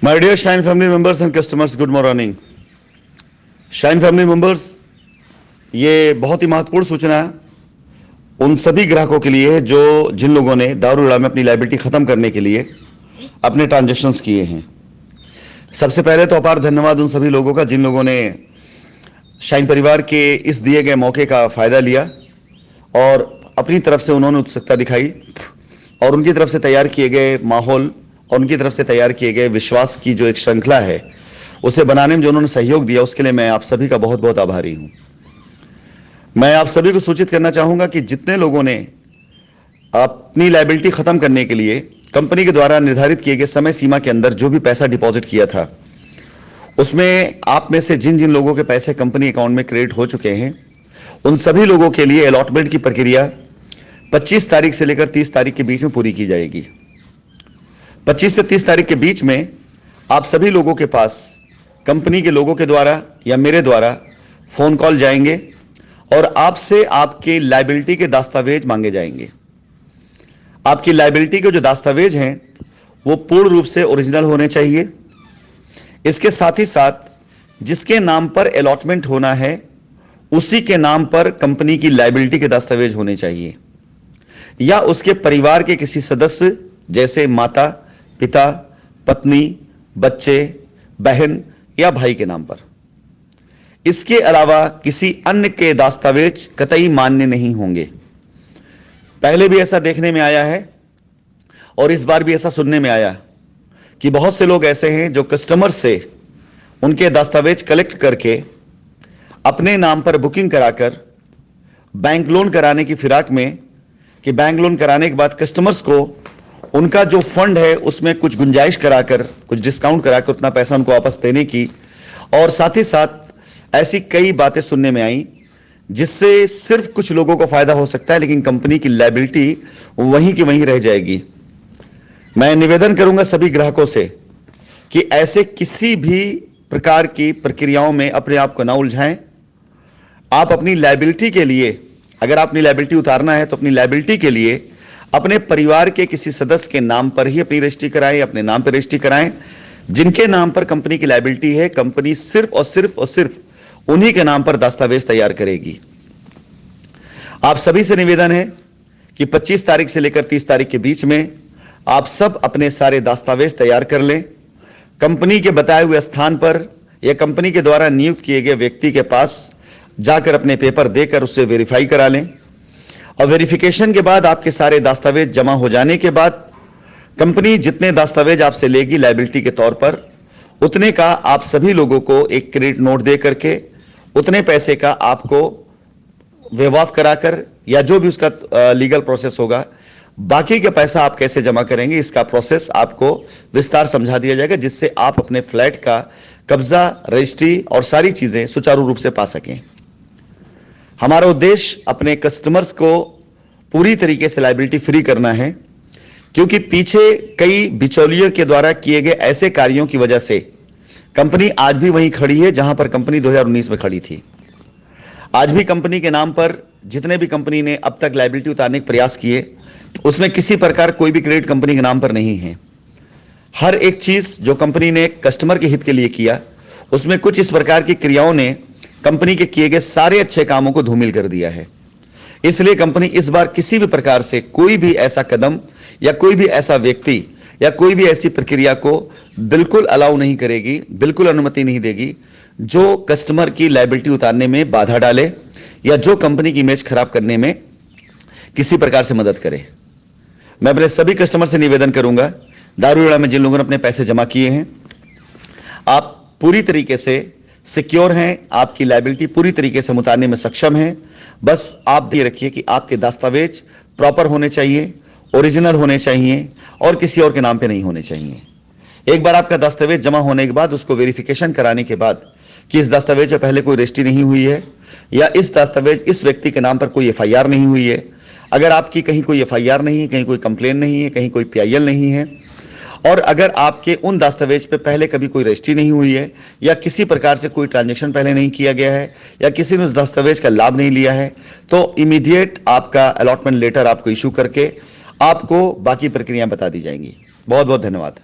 My dear Shine family members and customers, good morning. Shine family members, ये बहुत ही महत्वपूर्ण सूचना उन सभी ग्राहकों के लिए है जो जिन लोगों ने दारूड़ा में अपनी लायबिलिटी खत्म करने के लिए अपने ट्रांजैक्शंस किए हैं। सबसे पहले तो अपार धन्यवाद उन सभी लोगों का जिन लोगों ने शाइन परिवार के इस दिए गए मौके का फायदा लिया और अपनी तरफ से उन्होंने उत्सुकता दिखाई और उनकी तरफ से तैयार किए गए माहौल और उनकी तरफ से तैयार किए गए विश्वास की जो एक श्रृंखला है उसे बनाने में जो उन्होंने सहयोग दिया उसके लिए मैं आप सभी का बहुत बहुत आभारी हूं। मैं आप सभी को सूचित करना चाहूंगा कि जितने लोगों ने अपनी लायबिलिटी खत्म करने के लिए कंपनी के द्वारा निर्धारित किए गए समय सीमा के अंदर जो भी पैसा डिपॉजिट किया था उसमें आप में से जिन जिन लोगों के पैसे कंपनी अकाउंट में क्रेडिट हो चुके हैं उन सभी लोगों के लिए अलॉटमेंट की प्रक्रिया 25 तारीख से लेकर 30 तारीख के बीच में पूरी की जाएगी। 25 से 30 तारीख के बीच में आप सभी लोगों के पास कंपनी के लोगों के द्वारा या मेरे द्वारा फोन कॉल जाएंगे और आपसे आपके लायबिलिटी के दस्तावेज मांगे जाएंगे। आपकी लायबिलिटी के जो दस्तावेज हैं वो पूर्ण रूप से ओरिजिनल होने चाहिए। इसके साथ ही साथ जिसके नाम पर अलॉटमेंट होना है उसी के नाम पर कंपनी की लायबिलिटी के दस्तावेज होने चाहिए या उसके परिवार के किसी सदस्य जैसे माता, पिता, पत्नी, बच्चे, बहन या भाई के नाम पर। इसके अलावा किसी अन्य के दस्तावेज कतई मान्य नहीं होंगे। पहले भी ऐसा देखने में आया है और इस बार भी ऐसा सुनने में आया कि बहुत से लोग ऐसे हैं जो कस्टमर से उनके दस्तावेज कलेक्ट करके अपने नाम पर बुकिंग कराकर बैंक लोन कराने की फिराक में कि बैंक लोन कराने के बाद कस्टमर्स को उनका जो फंड है उसमें कुछ गुंजाइश कराकर कुछ डिस्काउंट कराकर उतना पैसा उनको वापस देने की और साथ ही साथ ऐसी कई बातें सुनने में आई जिससे सिर्फ कुछ लोगों को फायदा हो सकता है लेकिन कंपनी की लायबिलिटी वहीं की वहीं रह जाएगी। मैं निवेदन करूंगा सभी ग्राहकों से कि ऐसे किसी भी प्रकार की प्रक्रियाओं में अपने आप को ना उलझाएं। आप अपनी लायबिलिटी के लिए अगर अपनी लायबिलिटी उतारना है तो अपनी लायबिलिटी के लिए अपने परिवार के किसी सदस्य के नाम पर ही अपनी रजिस्ट्री कराएं, अपने नाम पर रजिस्ट्री कराएं। जिनके नाम पर कंपनी की लायबिलिटी है कंपनी सिर्फ और सिर्फ उन्हीं के नाम पर दस्तावेज तैयार करेगी। आप सभी से निवेदन है कि 25 तारीख से लेकर 30 तारीख के बीच में आप सब अपने सारे दस्तावेज तैयार कर लें। कंपनी के बताए हुए स्थान पर या कंपनी के द्वारा नियुक्त किए गए व्यक्ति के पास जाकर अपने पेपर देकर उससे वेरीफाई करा लें और वेरिफिकेशन के बाद आपके सारे दस्तावेज जमा हो जाने के बाद कंपनी जितने दस्तावेज आपसे लेगी लायबिलिटी के तौर पर उतने का आप सभी लोगों को एक क्रेडिट नोट दे करके उतने पैसे का आपको वेव ऑफ कराकर या जो भी उसका लीगल प्रोसेस होगा बाकी का पैसा आप कैसे जमा करेंगे इसका प्रोसेस आपको विस्तार समझा दिया जाएगा जिससे आप अपने फ्लैट का कब्जा, रजिस्ट्री और सारी चीजें सुचारू रूप से पा सकें। हमारा उद्देश्य अपने कस्टमर्स को पूरी तरीके से लायबिलिटी फ्री करना है क्योंकि पीछे कई बिचौलियों के द्वारा किए गए ऐसे कार्यों की वजह से कंपनी आज भी वहीं खड़ी है जहां पर कंपनी 2019 में खड़ी थी। आज भी कंपनी के नाम पर जितने भी कंपनी ने अब तक लायबिलिटी उतारने के प्रयास किए उसमें किसी प्रकार कोई भी क्रेडिट कंपनी के नाम पर नहीं है। हर एक चीज जो कंपनी ने कस्टमर के हित के लिए किया उसमें कुछ इस प्रकार की क्रियाओं ने कंपनी के किए गए सारे अच्छे कामों को धूमिल कर दिया है। इसलिए कंपनी इस बार किसी भी प्रकार से कोई भी ऐसा कदम या कोई भी ऐसा व्यक्ति या कोई भी ऐसी प्रक्रिया को बिल्कुल अलाउ नहीं करेगी, बिल्कुल अनुमति नहीं देगी जो कस्टमर की लायबिलिटी उतारने में बाधा डाले या जो कंपनी की इमेज खराब करने में किसी प्रकार से मदद करे। मैं अपने सभी कस्टमर से निवेदन करूंगा, दारूड़ा में जिन लोगों ने अपने पैसे जमा किए हैं आप पूरी तरीके से सिक्योर हैं, आपकी लायबिलिटी पूरी तरीके से उतारने में सक्षम हैं। बस आप ये रखिए कि आपके दस्तावेज प्रॉपर होने चाहिए, ओरिजिनल होने चाहिए और किसी और के नाम पे नहीं होने चाहिए। एक बार आपका दस्तावेज जमा होने के बाद उसको वेरिफिकेशन कराने के बाद कि इस दस्तावेज पे पहले कोई रजिस्ट्री नहीं हुई है या इस दस्तावेज इस व्यक्ति के नाम पर कोई एफआईआर नहीं हुई है, अगर आपकी कहीं कोई एफआईआर नहीं है, कहीं कोई कंप्लेन नहीं है, कहीं कोई पीआईएल नहीं है और अगर आपके उन दस्तावेज पे पहले कभी कोई रजिस्ट्री नहीं हुई है या किसी प्रकार से कोई ट्रांजैक्शन पहले नहीं किया गया है या किसी ने उस दस्तावेज का लाभ नहीं लिया है तो इमीडिएट आपका अलॉटमेंट लेटर आपको इशू करके आपको बाकी प्रक्रियाएं बता दी जाएंगी। बहुत बहुत धन्यवाद।